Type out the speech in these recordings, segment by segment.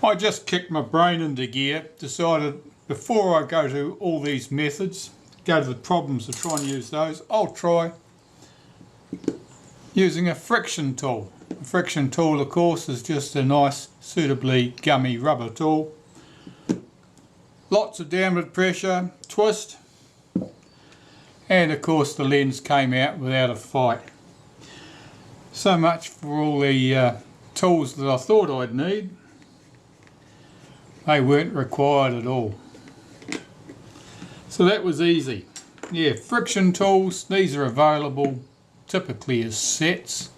I just kicked my brain into gear, decided before I go to all these methods, go to the problems of trying to use those, I'll try using a friction tool. A friction tool, of course, is just a nice, suitably gummy rubber tool. Lots of downward pressure, twist, and of course the lens came out without a fight. So much for all the tools that I thought I'd need. They weren't required at all. So that was easy. Yeah, friction tools, these are available typically as sets.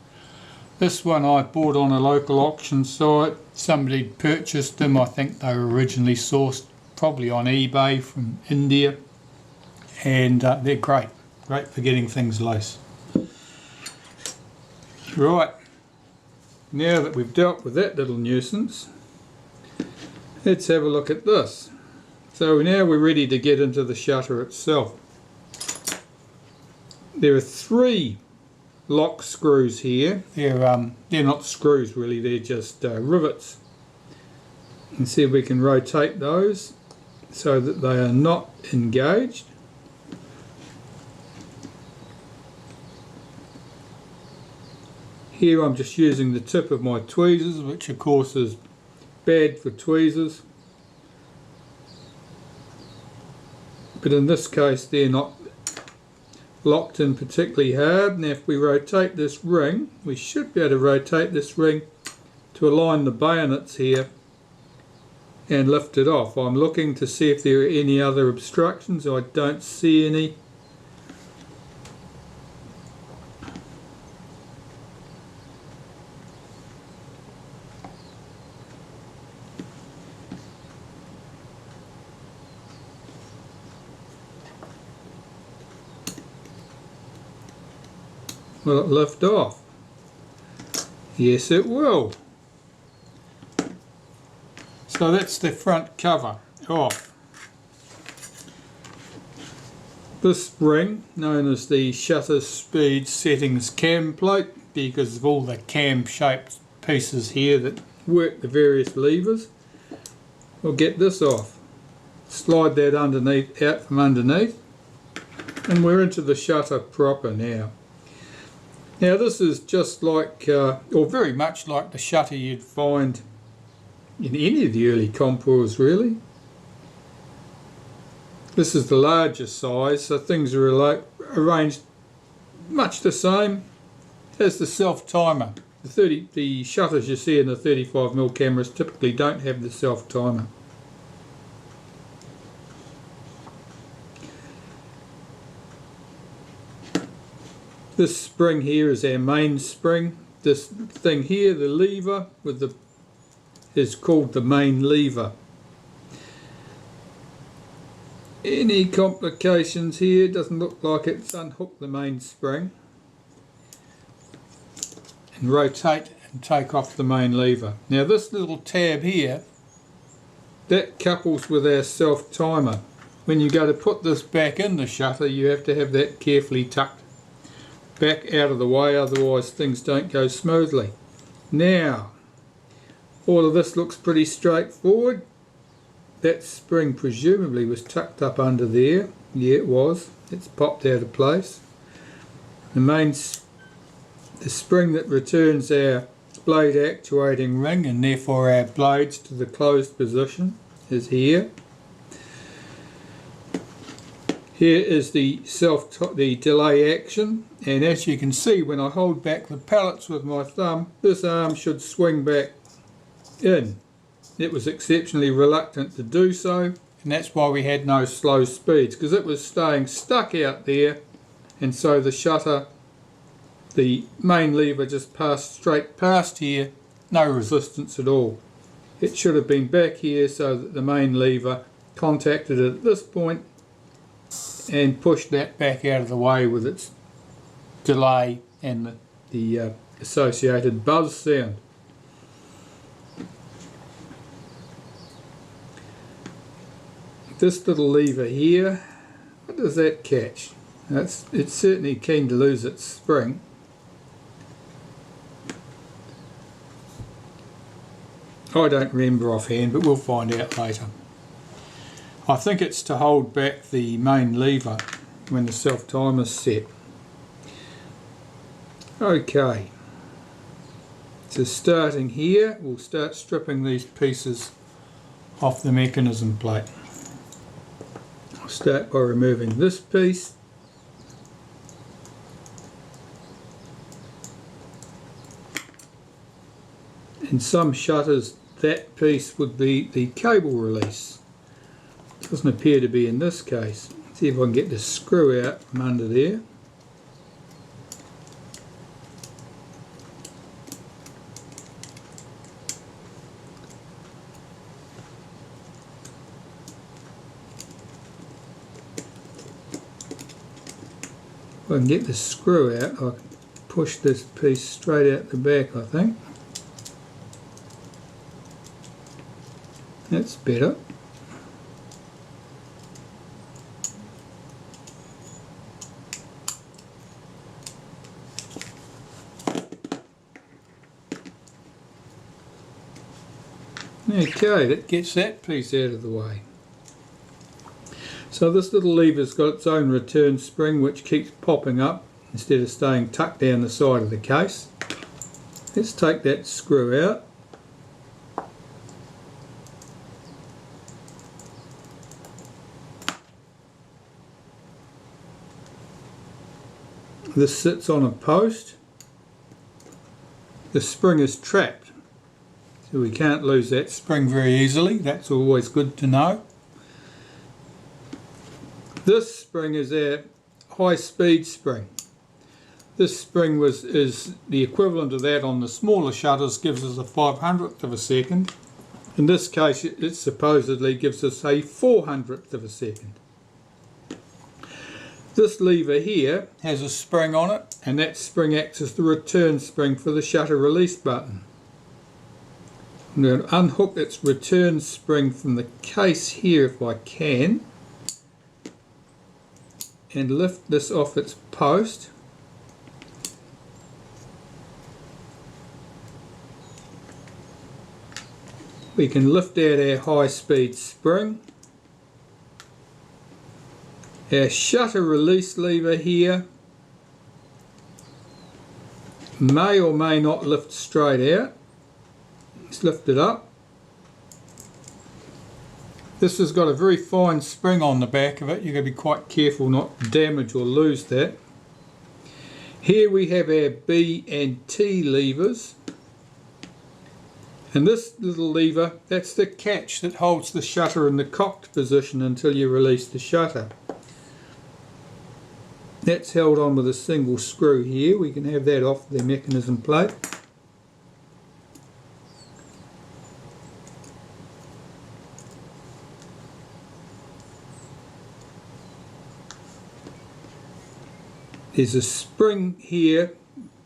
This one I bought on a local auction site. Somebody purchased them. I think they were originally sourced probably on eBay from India. And they're great. Great for getting things loose. Right. Now that we've dealt with that little nuisance, let's have a look at this. So now we're ready to get into the shutter itself. There are 3 lock screws here. They're not screws really, they're just rivets. And see if we can rotate those so that they are not engaged. Here I'm just using the tip of my tweezers, which of course is bad for tweezers. But in this case they're not locked in particularly hard. Now if we rotate this ring, we should be able to rotate this ring to align the bayonets here and lift it off. I'm looking to see if there are any other obstructions. I don't see any. Will it lift off? Yes, it will. So that's the front cover off. This ring, known as the shutter speed settings cam plate, because of all the cam shaped pieces here that work the various levers, we'll get this off. Slide that underneath, out from underneath, and we're into the shutter proper now. Now this is just like, or very much like the shutter you'd find in any of the early Compurs really. This is the larger size, so things are arranged much the same as the self-timer. The shutters you see in the 35mm cameras typically don't have the self-timer. This spring here is our main spring. This thing here, the lever with the, is called the main lever. Any complications here? Doesn't look like it's unhooked the main spring. And rotate and take off the main lever. Now this little tab here, that couples with our self-timer. When you go to put this back in the shutter, you have to have that carefully tucked back out of the way, otherwise things don't go smoothly. Now, all of this looks pretty straightforward. That spring presumably was tucked up under there. Yeah, it was. It's popped out of place. The spring that returns our blade actuating ring and therefore our blades to the closed position is here. Here is the delay action, and as you can see, when I hold back the pallets with my thumb, this arm should swing back in. It was exceptionally reluctant to do so, and that's why we had no slow speeds, because it was staying stuck out there, and so the shutter, the main lever just passed straight past here, no resistance at all. It should have been back here so that the main lever contacted it at this point and pushed that back out of the way with its delay and the associated buzz sound. This little lever here, what does that catch? It's certainly keen to lose its spring. I don't remember offhand, but we'll find out later. I think it's to hold back the main lever when the self-timer is set. Okay, so starting here, we'll start stripping these pieces off the mechanism plate. I'll start by removing this piece. In some shutters, that piece would be the cable release. Doesn't appear to be in this case. See if I can get the screw out from under there. If I can get the screw out, I can push this piece straight out the back, I think. That's better. Okay, that gets that piece out of the way. So this little lever's got its own return spring which keeps popping up instead of staying tucked down the side of the case. Let's take that screw out. This sits on a post. The spring is trapped, so we can't lose that spring very easily. That's always good to know. This spring is our high speed spring. This spring is the equivalent of that on the smaller shutters, gives us a 500th of a second. In this case it supposedly gives us a 400th of a second. This lever here has a spring on it, and that spring acts as the return spring for the shutter release button. I'm going to unhook its return spring from the case here if I can, and lift this off its post. We can lift out our high speed spring. Our shutter release lever here may or may not lift straight out. Let's lift it up. This has got a very fine spring on the back of it. You've got to be quite careful not to damage or lose that. Here we have our B and T levers. And this little lever, that's the catch that holds the shutter in the cocked position until you release the shutter. That's held on with a single screw here. We can have that off the mechanism plate. There's a spring here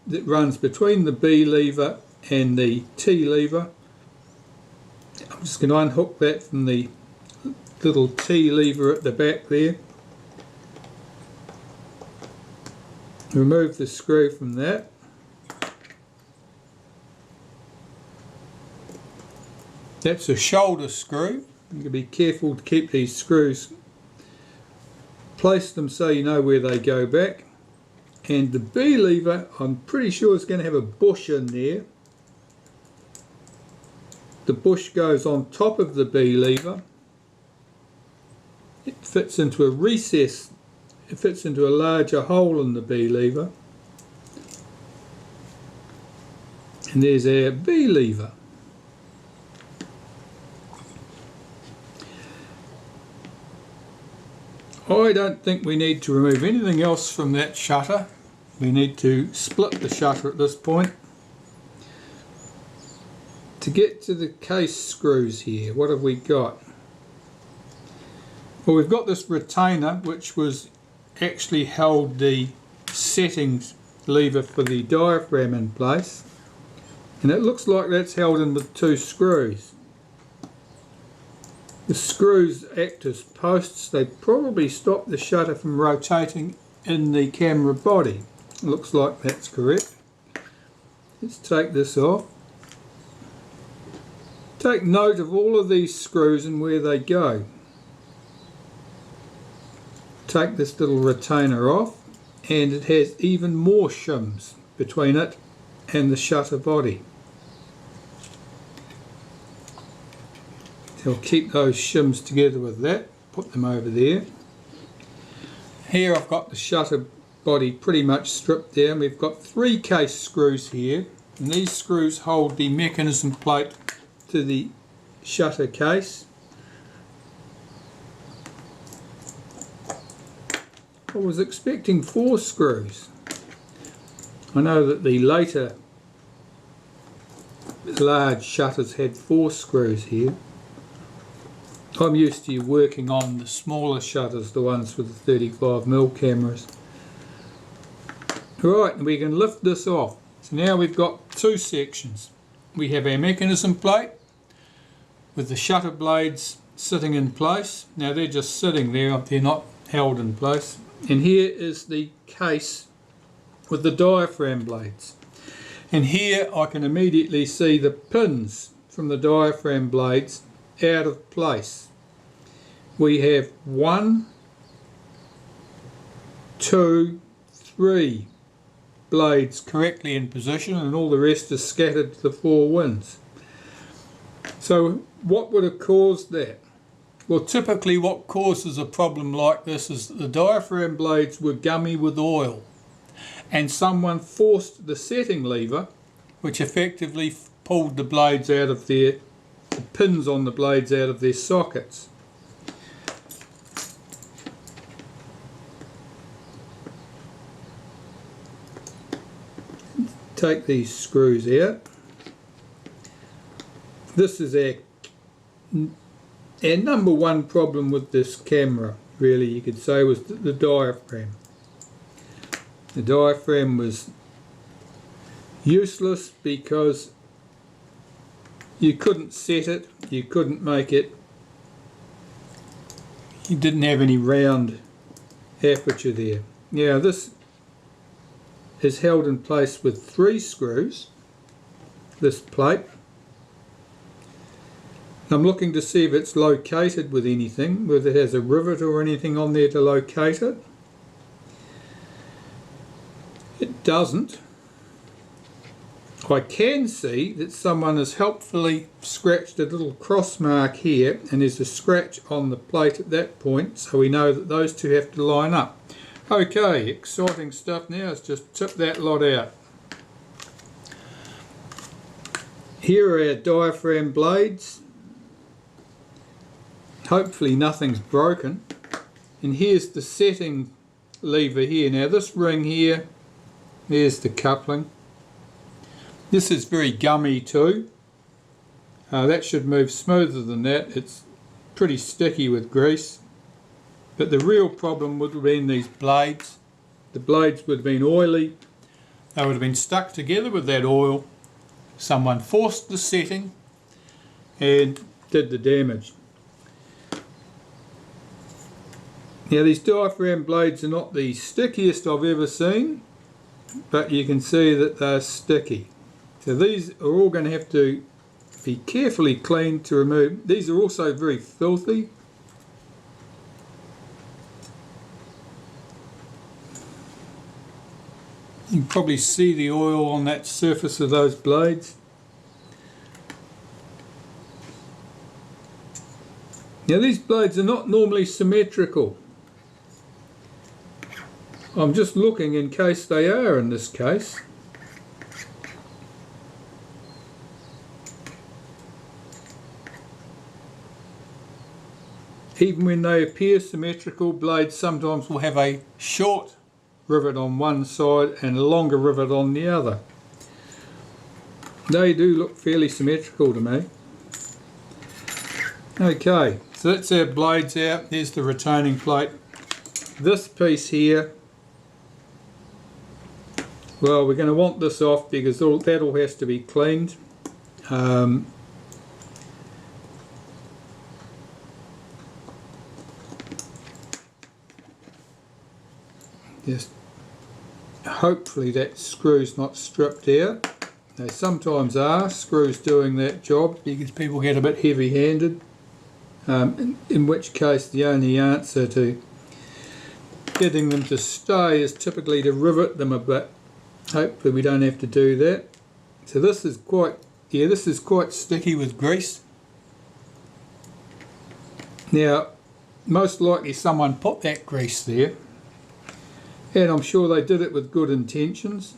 that runs between the B lever and the T lever. I'm just going to unhook that from the little T lever at the back there. Remove the screw from that. That's a shoulder screw. You can be careful to keep these screws. Place them so you know where they go back. And the B lever, I'm pretty sure is going to have a bush in there. The bush goes on top of the B lever. It fits into a recess. It fits into a larger hole in the B lever. And there's our B lever. I don't think we need to remove anything else from that shutter. We need to split the shutter at this point. To get to the case screws here, what have we got? Well, we've got this retainer which was actually held the settings lever for the diaphragm in place, and it looks like that's held in with two screws. The screws act as posts. They probably stop the shutter from rotating in the camera body. It looks like that's correct. Let's take this off. Take note of all of these screws and where they go. Take this little retainer off, and it has even more shims between it and the shutter body. So I'll keep those shims together with that, put them over there. Here I've got the shutter body pretty much stripped down. We've got 3 case screws here, and these screws hold the mechanism plate to the shutter case. I was expecting 4 screws. I know that the later large shutters had 4 screws here. I'm used to working on the smaller shutters, the ones with the 35mm cameras. Right, and we can lift this off. So now we've got 2 sections. We have our mechanism plate with the shutter blades sitting in place. Now they're just sitting there, they're not held in place. And here is the case with the diaphragm blades. And here I can immediately see the pins from the diaphragm blades out of place. We have 1, 2, 3 blades correctly in position, and all the rest is scattered to the 4 winds. So what would have caused that? Well, typically what causes a problem like this is the diaphragm blades were gummy with oil, and someone forced the setting lever, which effectively pulled the blades out of the pins on the blades out of their sockets. Take these screws out. This is our number 1 problem with this camera, really, you could say, was the diaphragm. The diaphragm was useless because you couldn't set it, you couldn't make it, you didn't have any round aperture there. Now this is held in place with 3 screws, this plate. I'm looking to see if it's located with anything, whether it has a rivet or anything on there to locate it. It doesn't. I can see that someone has helpfully scratched a little cross mark here, and there's a scratch on the plate at that point, so we know that those 2 have to line up. Okay, exciting stuff now. Let's just tip that lot out. Here are our diaphragm blades. Hopefully nothing's broken. And here's the setting lever here. Now this ring here, there's the coupling. This is very gummy too. That should move smoother than that. It's pretty sticky with grease. But the real problem would have been these blades. The blades would have been oily. They would have been stuck together with that oil. Someone forced the setting and did the damage. Now these diaphragm blades are not the stickiest I've ever seen, but you can see that they're sticky. So these are all going to have to be carefully cleaned to remove. These are also very filthy. You can probably see the oil on that surface of those blades. Now these blades are not normally symmetrical. I'm just looking in case they are in this case. Even when they appear symmetrical, blades sometimes will have a short rivet on one side and a longer rivet on the other. They do look fairly symmetrical to me. Okay, so that's our blades out. There's the retaining plate. This piece here, well, we're going to want this off because that all has to be cleaned. Just hopefully that screw's not stripped out. They sometimes are screws doing that job because people get a bit heavy-handed, in which case the only answer to getting them to stay is typically to rivet them a bit. Hopefully we don't have to do that. So this is quite, yeah, this is quite sticky with grease. Now, most likely someone put that grease there, and I'm sure they did it with good intentions,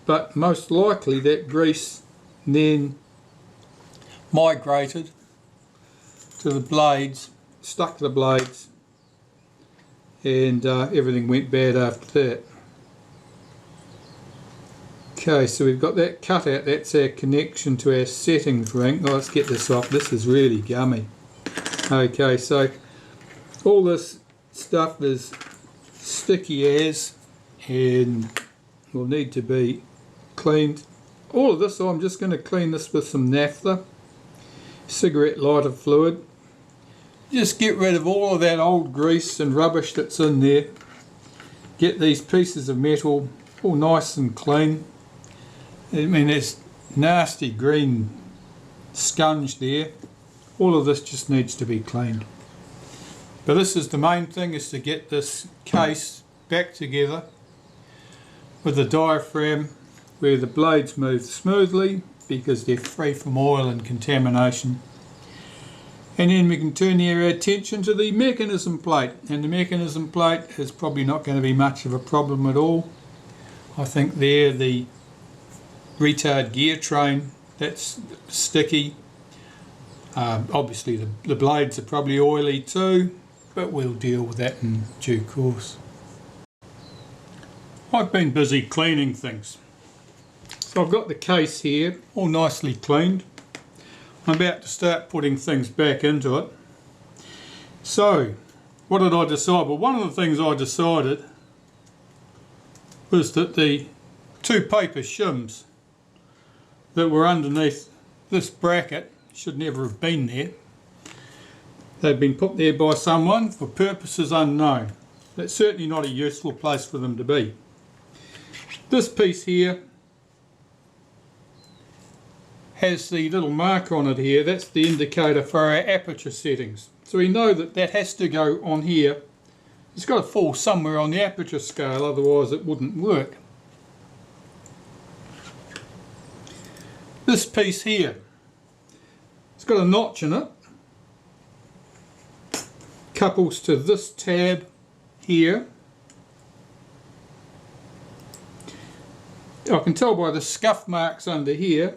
but most likely that grease then migrated to the blades, stuck to the blades, and everything went bad after that. Okay, so we've got that cut out, that's our connection to our settings ring. Oh, let's get this off, this is really gummy. Okay, so all this stuff is sticky as and will need to be cleaned. All of this, I'm just going to clean this with some naphtha, cigarette lighter fluid. Just get rid of all of that old grease and rubbish that's in there. Get these pieces of metal all nice and clean. I mean, there's nasty green scunge there. All of this just needs to be cleaned. But this is the main thing, is to get this case back together with the diaphragm where the blades move smoothly because they're free from oil and contamination. And then we can turn our attention to the mechanism plate, and the mechanism plate is probably not going to be much of a problem at all. I think there the retard gear train, that's sticky. Obviously the blades are probably oily too, but we'll deal with that in due course. I've been busy cleaning things. So I've got the case here all nicely cleaned. I'm about to start putting things back into it. So what did I decide? Well, one of the things I decided was that the two paper shims that were underneath this bracket should never have been there. They've been put there by someone for purposes unknown. That's certainly not a useful place for them to be. This piece here has the little marker on it here. That's the indicator for our aperture settings. So we know that that has to go on here. It's got to fall somewhere on the aperture scale, otherwise it wouldn't work. This piece here, it's got a notch in it, couples to this tab here. I can tell by the scuff marks under here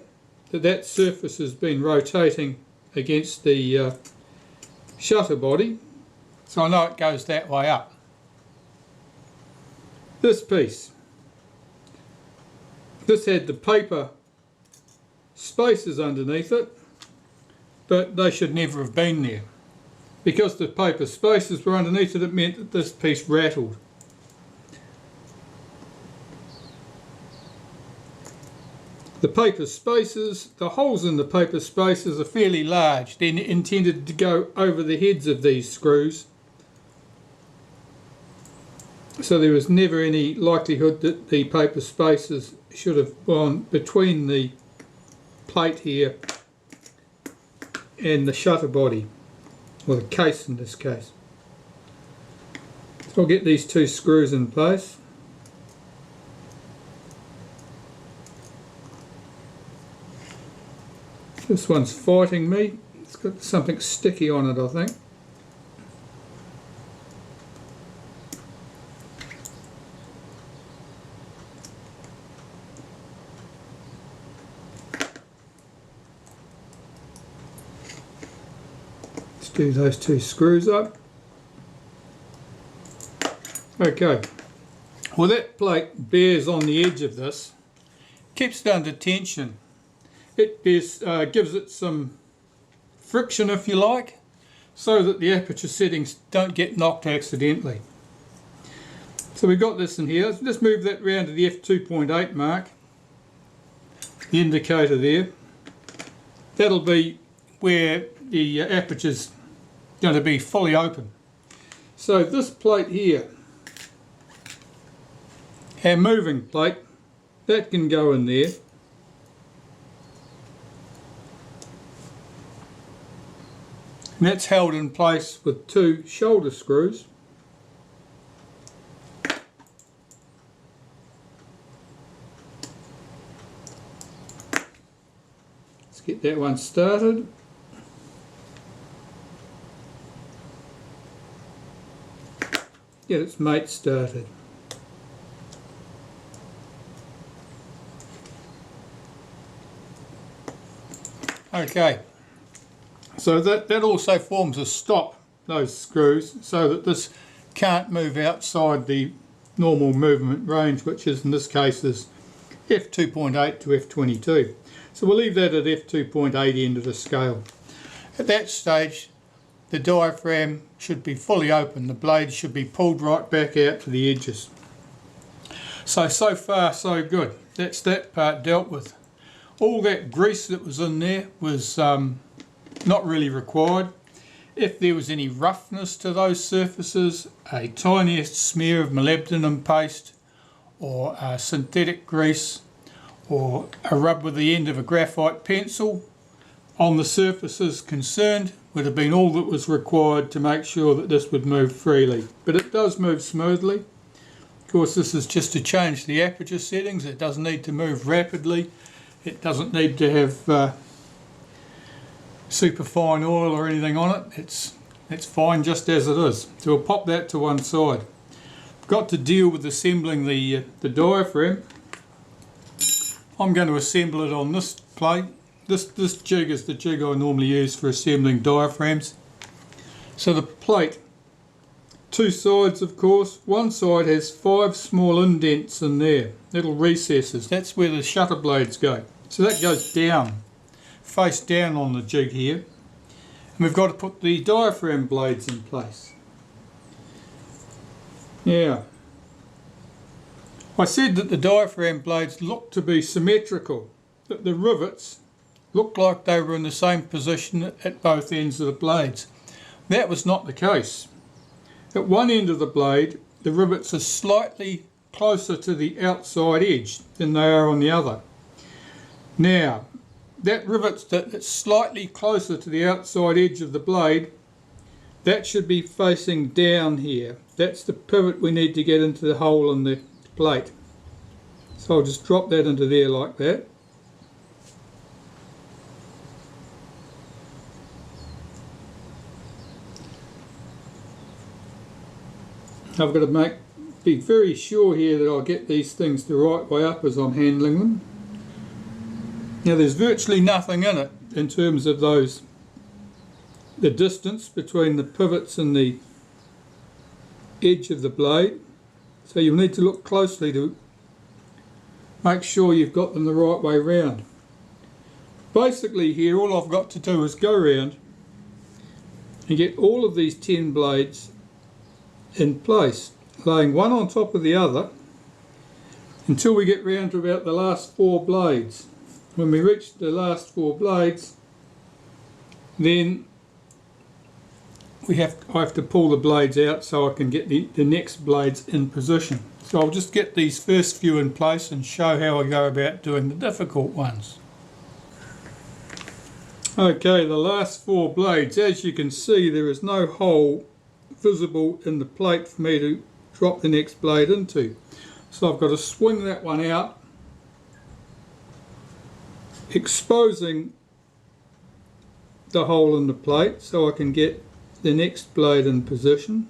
that that surface has been rotating against the shutter body, so I know it goes that way up. This piece, this had the paper spaces underneath it, but they should never have been there. Because the paper spaces were underneath it, it meant that this piece rattled. The paper spaces, the holes in the paper spaces are fairly large. They're intended to go over the heads of these screws. So there was never any likelihood that the paper spaces should have gone between the plate here and the shutter body, or the case in this case. So I'll get these two screws in place. This one's fighting me. It's got something sticky on it, I think. Let's do those two screws up. Okay. Well, that plate bears on the edge of this, keeps it under tension. It gives it some friction, if you like, so that the aperture settings don't get knocked accidentally. So we've got this in here. Let's move that round to the f2.8 mark, the indicator there. That'll be where the aperture's going to be fully open. So this plate here, our moving plate, that can go in there. And that's held in place with 2 shoulder screws. Let's get that one started. Get its mate started. Okay, so that also forms a stop, those screws, so that this can't move outside the normal movement range, which is in this case is f2.8 to f22. So we'll leave that at f2.8 end of the scale. At that stage the diaphragm should be fully open, the blades should be pulled right back out to the edges. So far so good, that's that part dealt with. All that grease that was in there was not really required. If there was any roughness to those surfaces, a tiniest smear of molybdenum paste or synthetic grease or a rub with the end of a graphite pencil on the surfaces concerned would have been all that was required to make sure that this would move freely. But it does move smoothly. Of course, this is just to change the aperture settings. It doesn't need to move rapidly. It doesn't need to have super fine oil or anything on it. It's fine just as it is. So we'll pop that to one side. Got to deal with assembling the diaphragm. I'm going to assemble it on this plate. This jig is the jig I normally use for assembling diaphragms. So the plate, 2 sides of course. One side has 5 small indents in there, little recesses. That's where the shutter blades go. So that goes down, face down on the jig here. And we've got to put the diaphragm blades in place. Now, I said that the diaphragm blades look to be symmetrical, that the rivets looked like they were in the same position at both ends of the blades. That was not the case. At one end of the blade, the rivets are slightly closer to the outside edge than they are on the other. Now, that rivet that's slightly closer to the outside edge of the blade, that should be facing down here. That's the pivot we need to get into the hole in the plate. So I'll just drop that into there like that. I've got to be very sure here that I'll get these things the right way up as I'm handling them. Now there's virtually nothing in it in terms of the distance between the pivots and the edge of the blade. So you'll need to look closely to make sure you've got them the right way round. Basically here all I've got to do is go around and get all of these 10 blades in place, laying one on top of the other until we get round to about the last 4 blades. When we reach the last 4 blades, then I have to pull the blades out so I can get the next blades in position. So I'll just get these first few in place and show how I go about doing the difficult ones. Okay, the last 4 blades, as you can see there is no hole visible in the plate for me to drop the next blade into. So I've got to swing that one out, exposing the hole in the plate so I can get the next blade in position.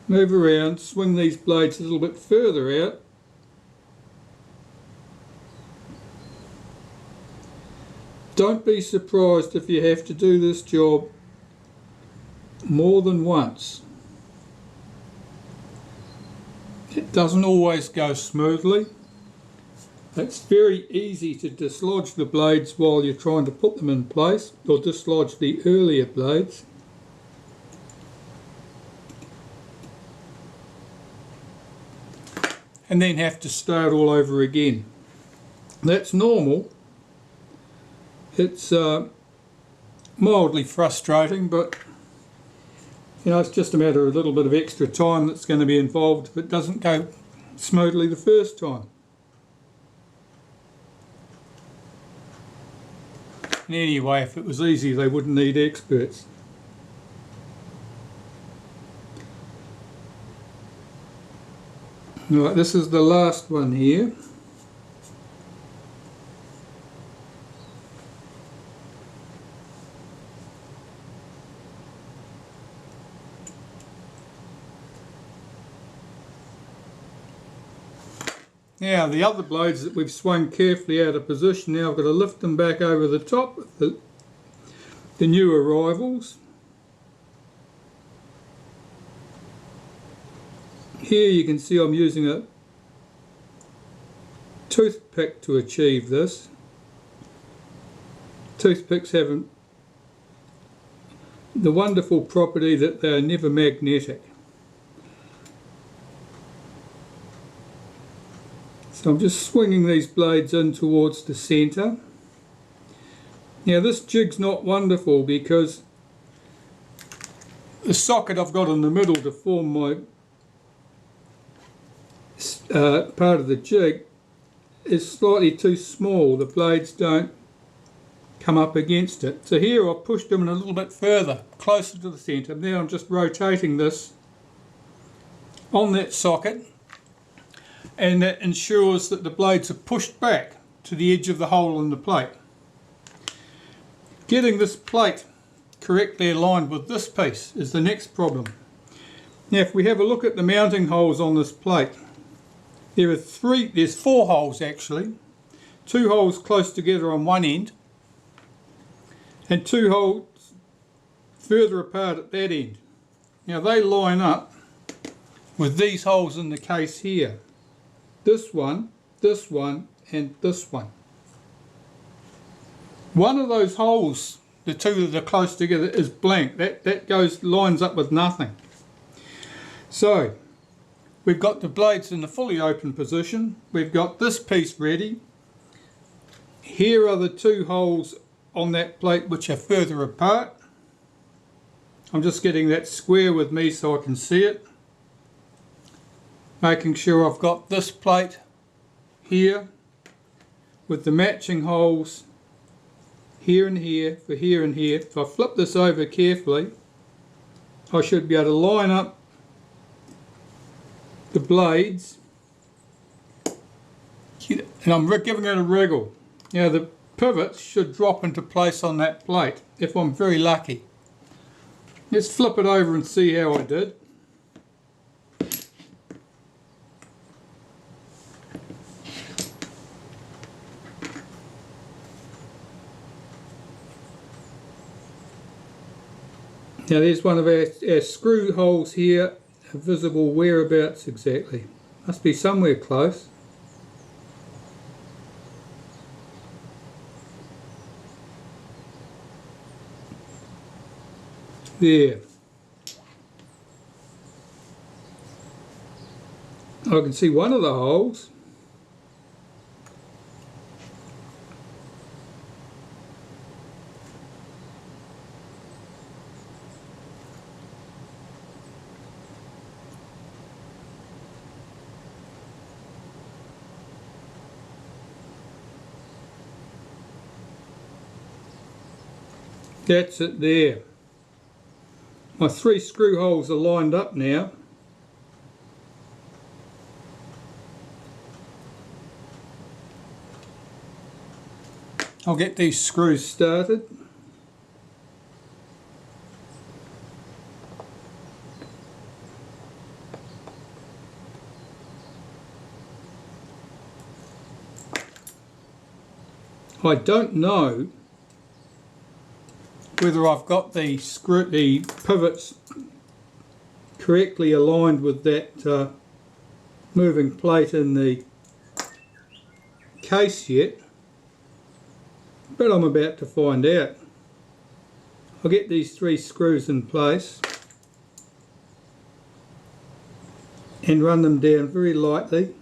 Move around, swing these blades a little bit further out. Don't be surprised if you have to do this job more than once. It doesn't always go smoothly. It's very easy to dislodge the blades while you're trying to put them in place, or dislodge the earlier blades. And then have to start all over again. That's normal. It's mildly frustrating, but you know, it's just a matter of a little bit of extra time that's going to be involved if it doesn't go smoothly the first time. And anyway, if it was easy, they wouldn't need experts. Right, this is the last one here. Now the other blades that we've swung carefully out of position, now I've got to lift them back over the top of the new arrivals. Here you can see I'm using a toothpick to achieve this. Toothpicks have the wonderful property that they're never magnetic. So I'm just swinging these blades in towards the centre. Now this jig's not wonderful because the socket I've got in the middle to form my part of the jig is slightly too small. The blades don't come up against it. So here I've pushed them in a little bit further, closer to the centre. Now I'm just rotating this on that socket, and that ensures that the blades are pushed back to the edge of the hole in the plate. Getting this plate correctly aligned with this piece is the next problem. Now if we have a look at the mounting holes on this plate, there's 4 holes actually. 2 holes close together on one end and 2 holes further apart at that end. Now they line up with these holes in the case here. This one, and this one. One of those holes, the 2 that are close together, is blank. That lines up with nothing. So we've got the blades in the fully open position. We've got this piece ready. Here are the 2 holes on that plate which are further apart. I'm just getting that square with me so I can see it. Making sure I've got this plate here with the matching holes here and here for here and here. If I flip this over carefully, I should be able to line up the blades, and I'm giving it a wriggle. Now the pivots should drop into place on that plate if I'm very lucky. Let's flip it over and see how I did. Now there's one of our screw holes here, visible whereabouts exactly. Must be somewhere close. There. I can see one of the holes. That's it there. My 3 screw holes are lined up now. I'll get these screws started. I don't know whether I've got the pivots correctly aligned with that moving plate in the case yet, but I'm about to find out. I'll get these 3 screws in place and run them down very lightly.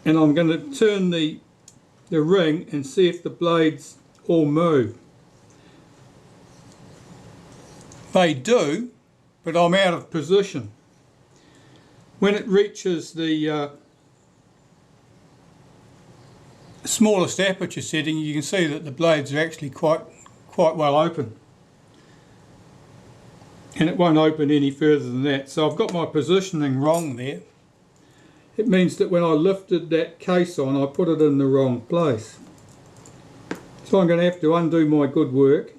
And I'm going to turn the ring and see if the blades all move. They do, but I'm out of position. When it reaches the smallest aperture setting, you can see that the blades are actually quite well open. And it won't open any further than that. So I've got my positioning wrong there. It means that when I lifted that case on, I put it in the wrong place. So I'm going to have to undo my good work.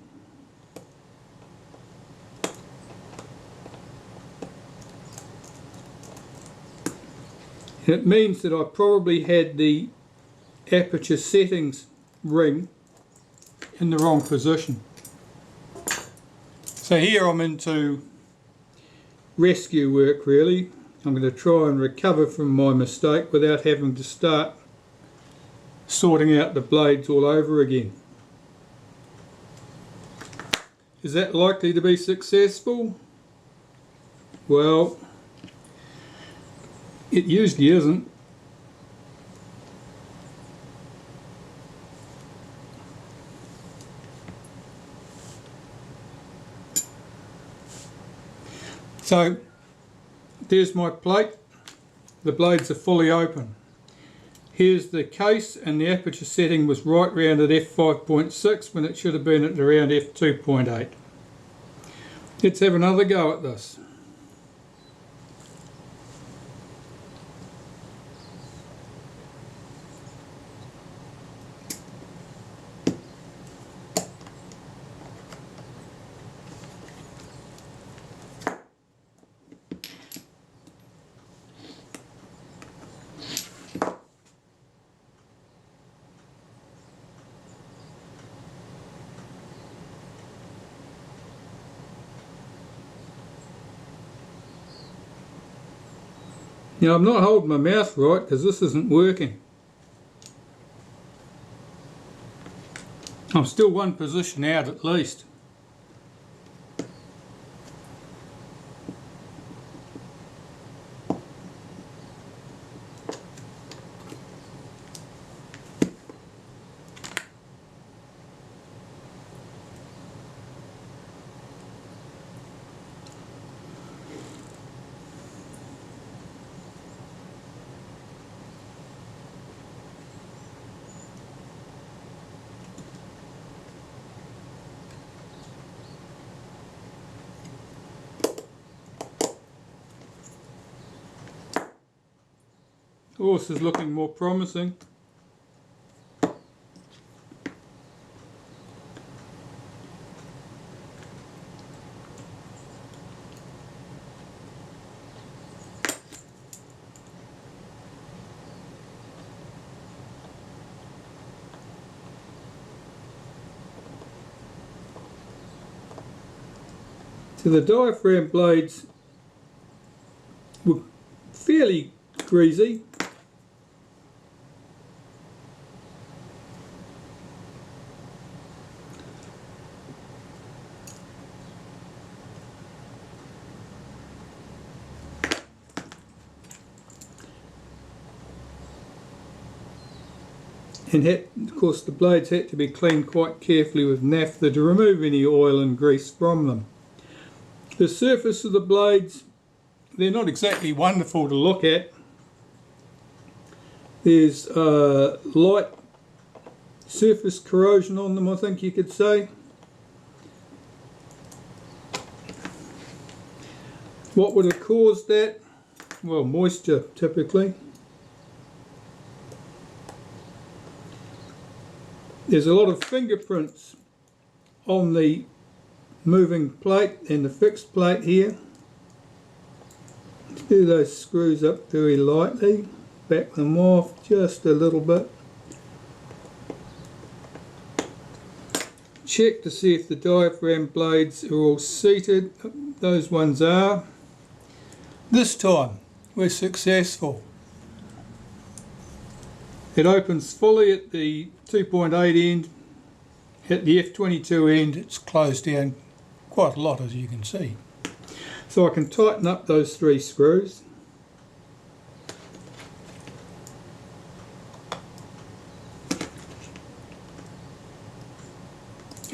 And it means that I probably had the aperture settings ring in the wrong position. So here I'm into rescue work really. I'm going to try and recover from my mistake without having to start sorting out the blades all over again. Is that likely to be successful? Well, it usually isn't. So there's my plate. The blades are fully open. Here's the case, and the aperture setting was right round at f5.6 when it should have been at around f2.8. Let's have another go at this. Now I'm not holding my mouth right because this isn't working. I'm still one position out at least. Oh, this is looking more promising. So the diaphragm blades were fairly greasy. And of course the blades had to be cleaned quite carefully with naphtha to remove any oil and grease from them. The surface of the blades, they're not exactly wonderful to look at. There's light surface corrosion on them, I think you could say. What would have caused that? Well, moisture typically. There's a lot of fingerprints on the moving plate and the fixed plate here. Do those screws up very lightly, back them off just a little bit. Check to see if the diaphragm blades are all seated. Those ones are. This time we're successful. It opens fully at the 2.8 end. At the F22 end it's closed down quite a lot, as you can see. So I can tighten up those 3 screws.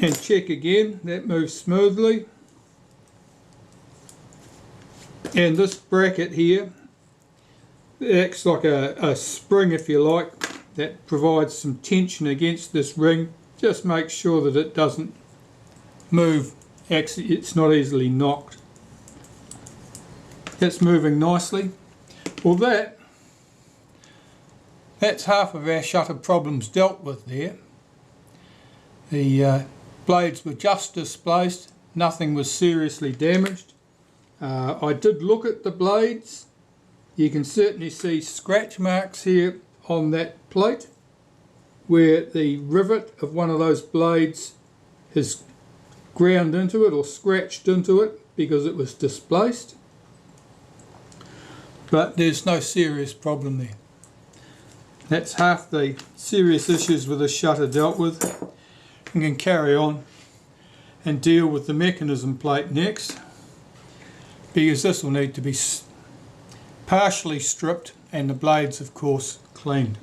And check again, that moves smoothly. And this bracket here acts like a spring, if you like, that provides some tension against this ring. Just make sure that it doesn't move. Actually, it's not easily knocked. That's moving nicely. Well, that's half of our shutter problems dealt with there. The blades were just displaced, nothing was seriously damaged. I did look at the blades. You can certainly see scratch marks here on that plate where the rivet of one of those blades has ground into it or scratched into it because it was displaced. But there's no serious problem there. That's half the serious issues with the shutter dealt with. We can carry on and deal with the mechanism plate next, because this will need to be partially stripped and the blades, of course, cleaned.